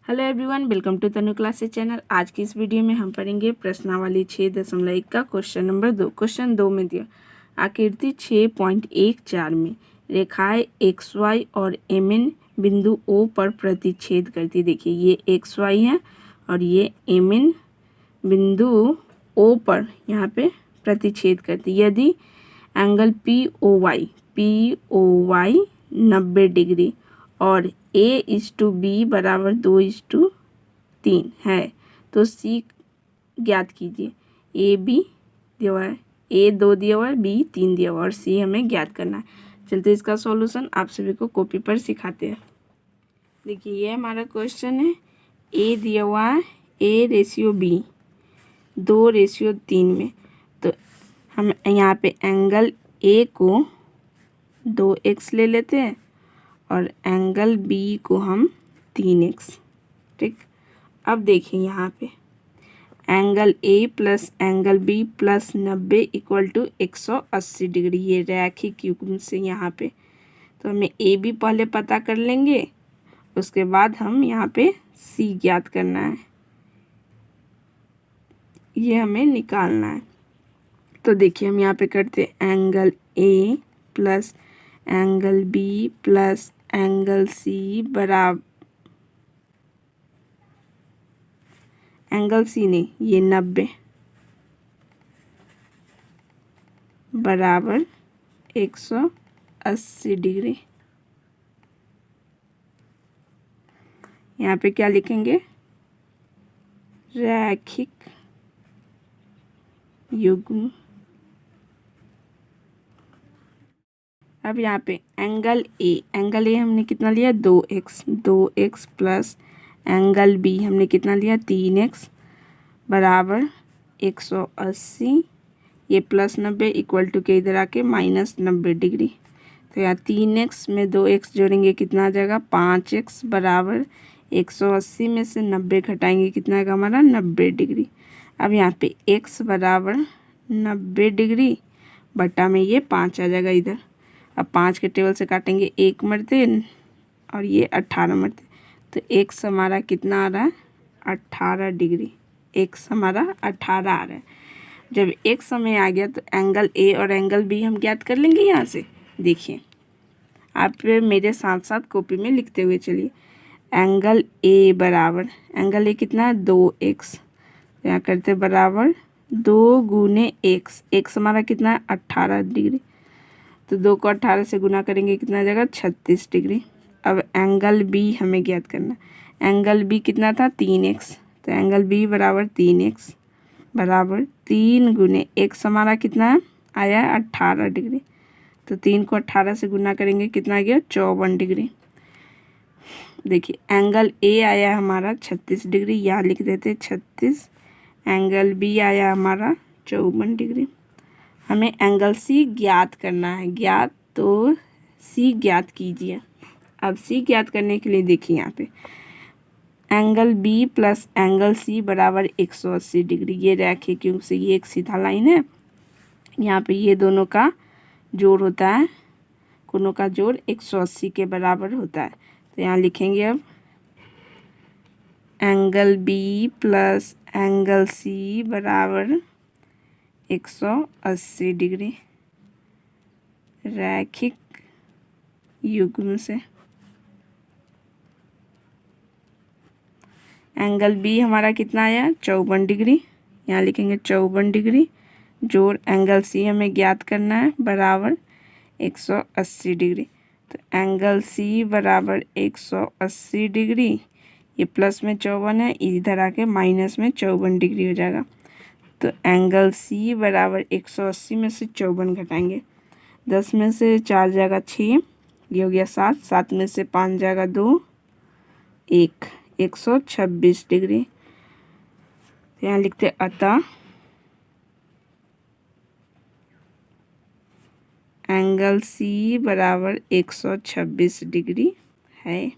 Hello everyone, welcome to Tanu classes channel. आज की इस वीडियो में हम पढ़ेंगे प्रश्नावली 6.1 का क्वेश्चन नंबर 2। क्वेश्चन 2 में दिया आकृति 6.14 में रेखाएं एक्स वाई और एम एन बिंदु ओ पर प्रतिच्छेद करती। देखिए ये एक्स वाई है और ये एम एन बिंदु ओ पर यहाँ पे प्रतिच्छेद करती। यदि angle P O Y 90 degree और A/B बराबर 2:3 है तो C ज्ञात कीजिए। AB दिया हुआ है, A 2 दिया हुआ है, B 3 दिया हुआ है और C हमें ज्ञात करना है। चलते इसका सॉल्यूशन आप सभी को कॉपी पर सिखाते हैं। देखिए ये हमारा क्वेश्चन है। A दिया हुआ है A/B 2:3 में, तो हम यहाँ पे एंगल A को 2x ले लेते हैं और एंगल B को हम 3x। ठीक, अब देखिए यहाँ पे angle A plus angle B plus 90 equal to 180 degree. ये रैखिक युग्म से यहाँ पे तो हमें AB पहले पता कर लेंगे, उसके बाद हम यहाँ पे C ज्ञात करना है, ये हमें निकालना है। तो देखिए हम यहाँ पे करते angle A plus angle B plus angle C बराबर एंगल C नहीं, ये 90 बराबर 180 डिग्री। यहाँ पे क्या लिखेंगे? रैखिक युग्म। अब यहाँ पे एंगल A हमने कितना लिया? 2x प्लस एंगल B हमने कितना लिया? 3x बराबर 180। ये प्लस 90 इक्वल टू के इधर आके माइनस 90 डिग्री। तो यहाँ 3x में 2x जोड़ेंगे कितना आ जाएगा? 5x बराबर 180 में से 90 घटाएंगे कितना आएगा हमारा? 90 डिग्री। अब यहाँ पे x बराबर 90 डिग्री बटा में ये 5 आ जाएगा इधर। अब 5 के टेबल से काटेंगे 1 मरते और ये 18 मरते, तो x हमारा कितना आ रहा है? 18 डिग्री। x हमारा 18 आ रहा है। जब x हमें आ गया तो एंगल A और एंगल B हम ज्ञात कर लेंगे। यहाँ से देखिए आप मेरे साथ साथ कॉपी में लिखते हुए चलिए। एंगल A बराबर एंगल A कितना है? 2x। यहाँ करते बराबर 2 गुने x। x हमारा कितना है? 18 डिग्री। तो 2 को 18 से गुना करेंगे कितना आ जाएगा? 36 डिग्री। अब एंगल B हमें ज्ञात करना। एंगल B कितना था? 3x। तो एंगल B बराबर 3x बराबर 3 गुने x हमारा कितना है? आया है 18 डिग्री। तो 3 को 18 से गुना करेंगे कितना आ गया? 54 डिग्री। देखिए एंगल A आया हमारा 36 डिग्री, यहाँ लिख देते 36। एंगल B आया हमारा 54 डिग्री। हमें एंगल C ज्ञात करना है। ज्ञात तो C ज्ञात कीजिए। अब C ज्ञात करने के लिए देखिए यहाँ पे angle B plus angle C बराबर 180 डिग्री। ये रैखिक युग्म से ये एक सीधा लाइन है। यहाँ पे ये दोनों का जोड़ होता है, कोनों का जोड़ 180 के बराबर होता है। तो यहाँ लिखेंगे अब angle B plus angle C बराबर 180 डिग्री रैखिक युग्म से। एंगल B हमारा कितना आया? 54 डिग्री। यहाँ लिखेंगे 54 डिग्री जोड़ एंगल C हमें ज्ञात करना है बराबर 180 डिग्री। तो एंगल C बराबर 180 डिग्री, ये प्लस में 54 है, इधर आके माइनस में 54 डिग्री हो जाएगा। तो एंगल C बराबर 180 में से 54 घटाएंगे। 10 में से 4 जाएगा 6, ये हो गया 7। 7 में से 5 जाएगा 2, 1, 126 डिग्री। तो यहाँ लिखते अतः एंगल C बराबर 126 डिग्री है।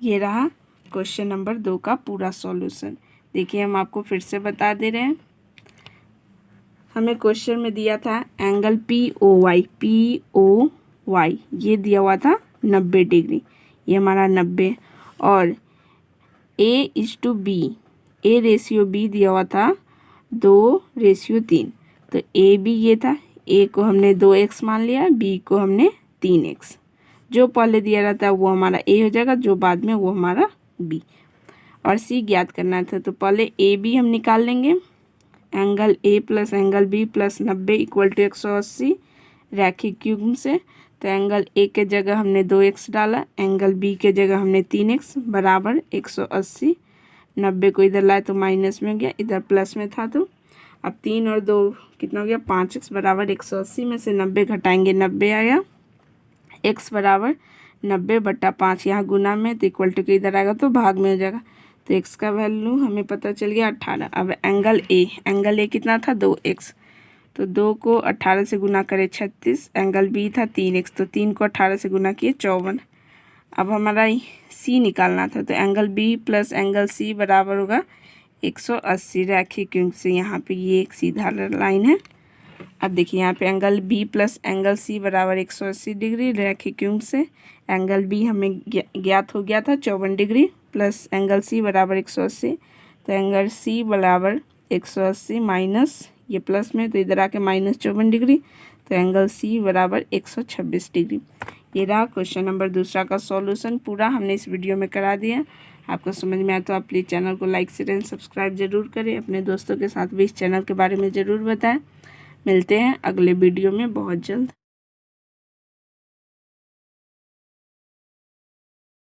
ये रहा क्वेश्चन नंबर 2 का पूरा सॉल्यूशन। देखिए हम आपको फिर से बता दे रहे हैं। हमें क्वेश्चन में दिया था एंगल POY ये दिया हुआ था 90 डिग्री। ये हमारा 90, और A/B, A/B दिया हुआ था 2/3, तो AB ये था, A को हमने 2x मान लिया, B को हमने 3x। जो पहले दिया रहता है वो हमारा A हो जाएगा, जो बाद में वो हमारा B। और C ज्ञात करना था, तो पहले AB हम निकाल लेंगे, angle A plus angle B plus 90 equal to 180 रैखिक युग्म से। तो एंगल A के जगह हमने 2x डाला, एंगल B के जगह हमने 3x बराबर 180। 90 को इधर लाए तो माइनस में हो गया, इधर प्लस में था, तो अब 3 और 2 कितना हो गया, 5x बराबर 180 में से 90 घटाएंगे, 90 आया, x बराबर 90/5 यहाँ गुना में, तो इक्वल टू के इधर आएगा तो भाग में हो जाएगा, तो x का वैल्यू हमें पता चल गया 18। अब एंगल A कितना था 2x, तो 2 को 18 से गुना करें 36, एंगल B था 3x, तो 3 को 18 से गुना किए 54। अब हमारा C निकालना था, तो angle B plus angle C बराबर होगा 180 रैखिक युग्म से। यहाँ पे ये एक सीधा लाइन है। अब देखिए यहाँ पे angle B plus angle C बराबर 180 डिग्री रैखिक युग्म से। एंगल B हमें ज्ञात हो गया था 54 डिग्री, प्लस एंगल C बराबर 180, तो एंगल C बराबर 180 माइनस ये प्लस में, तो इधर आके माइनस 54 डिग्री, तो एंगल C बराबर 126 डिग्री। ये रहा क्वेश्चन नंबर 2 का सॉल्यूशन। पूरा हमने इस वीडियो में करा दिया। आपको समझ में आया तो आप प्लीज़ चैनल को लाइक शेयर एंड सब्सक्राइब जरूर करें। अपने दोस्तों के साथ भी इस चैनल के बारे में ज़रूर बताएं। मिलते हैं अगले वीडियो में बहुत जल्द।